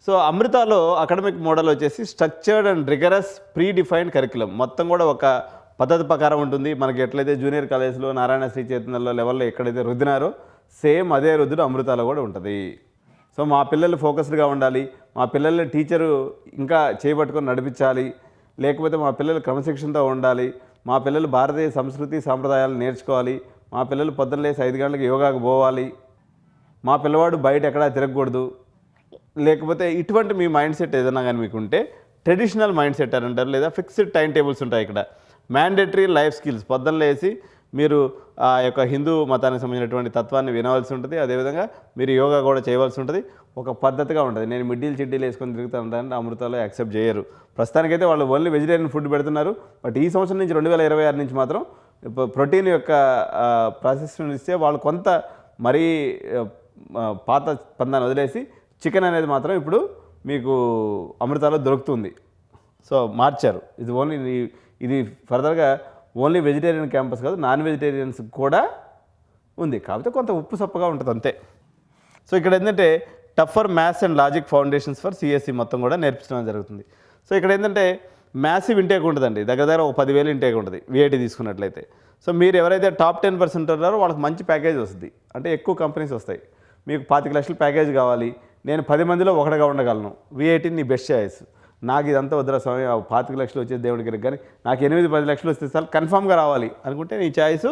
So అమృతాలో academic model వచ్చేసి structured and rigorous pre defined curriculum మొత్తం కూడా ఒక పద్ధతి ప్రకారం ఉంటుంది. మనకి ఎట్లయితే జూనియర్ కాలేజ్లో నారాయణ శ్రీ చైతన్యలో లెవెల్లో ఎక్కడైతే రుద్దినారో సేమ్ అదే రుద్దుడు అమృతాలో కూడా ఉంటుంది. సో మా పిల్లలు ఫోకస్డ్గా ఉండాలి, మా పిల్లల్ని టీచరు ఇంకా చేపట్టుకొని నడిపించాలి, లేకపోతే మా పిల్లలు క్రమశిక్షణతో ఉండాలి, మా పిల్లలు భారతీయ సంస్కృతి సాంప్రదాయాలు నేర్చుకోవాలి, మా పిల్లలు పొద్దున్న లేసి 5 గంటలకు యోగాకు పోవాలి, మా పిల్లవాడు బయట ఎక్కడా తిరగకూడదు, లేకపోతే ఇటువంటి మీ మైండ్ సెట్ ఏదైనా కానీ మీకు ఉంటే ట్రెడిషనల్ మైండ్ సెట్ అని అంటారు, లేదా ఫిక్స్డ్ టైం టేబుల్స్ ఉంటాయి. ఇక్కడ మ్యాండేటరీ లైఫ్ స్కిల్స్ పొద్దున్న లేసి మీరు ఆ యొక్క హిందూ మతానికి సంబంధించినటువంటి తత్వాన్ని వినవలసి ఉంటుంది. అదేవిధంగా మీరు యోగా కూడా చేయవలసి ఉంటుంది. ఒక పద్ధతిగా ఉంటుంది. నేను మిడ్డీలు చిడ్డీలు వేసుకొని తిరుగుతూ ఉంటాను, అమృతాలో యాక్సెప్ట్ చేయరు. ప్రస్తుతానికైతే వాళ్ళు ఓన్లీ వెజిటేరియన్ ఫుడ్ పెడుతున్నారు. బట్ ఈ సంవత్సరం నుంచి 2026 నుంచి మాత్రం ప్రోటీన్ యొక్క ప్రాసెస్ని ఇస్తే వాళ్ళు కొంత మరీ పాత పందాన్ని వదిలేసి చికెన్ అనేది మాత్రం ఇప్పుడు మీకు అమృతాలో దొరుకుతుంది. సో మార్చారు. ఇది ఫర్దర్గా ఓన్లీ వెజిటేరియన్ క్యాంపస్ కాదు, నాన్ వెజిటేరియన్స్ కూడా ఉంది. కాకపోతే కొంత ఉప్పు సప్పగా ఉంటుంది అంతే. సో ఇక్కడ ఏంటంటే tougher maths and logic foundations for CSC మొత్తం కూడా నేర్పించడం జరుగుతుంది. సో ఇక్కడ ఏంటంటే మ్యాసివ్ ఇంటేక్ ఉంటుందండి, దగ్గర ఒక 10,000 ఇంటేక్ ఉంటుంది విఐటి తీసుకున్నట్లయితే. సో మీరు ఎవరైతే టాప్ 10% ఉన్నారో వాళ్ళకి మంచి ప్యాకేజ్ వస్తుంది, అంటే ఎక్కువ కంపెనీస్ వస్తాయి. మీకు 25 లక్షల ప్యాకేజ్ కావాలి, నేను 10 మందిలో ఒకటిగా ఉండగలను, విఐటి నీ బెస్ట్ చాయిస్. నాకు ఇదంతా వద్దురా స్వామి, 25 లక్షలు వచ్చేది దేవుడికి, కానీ నాకు 8-10 లక్షలు వస్తే సార్ కన్ఫామ్గా రావాలి అనుకుంటే నీ చాయిస్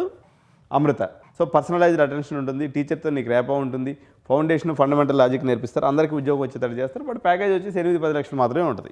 అమృత. సో పర్సనలైజ్డ్ అటెన్షన్ ఉంటుంది, టీచర్తో నీకు రేపా ఉంటుంది, ఫౌండేషన్ ఫండమెంటల్ లాజిక్ నేర్పిస్తారు, అందరికీ ఉద్యోగం వచ్చేటట్టు చేస్తారు. బట్ ప్యాకేజ్ వచ్చేసి 8-10 లక్షలు మాత్రమే ఉంటుంది.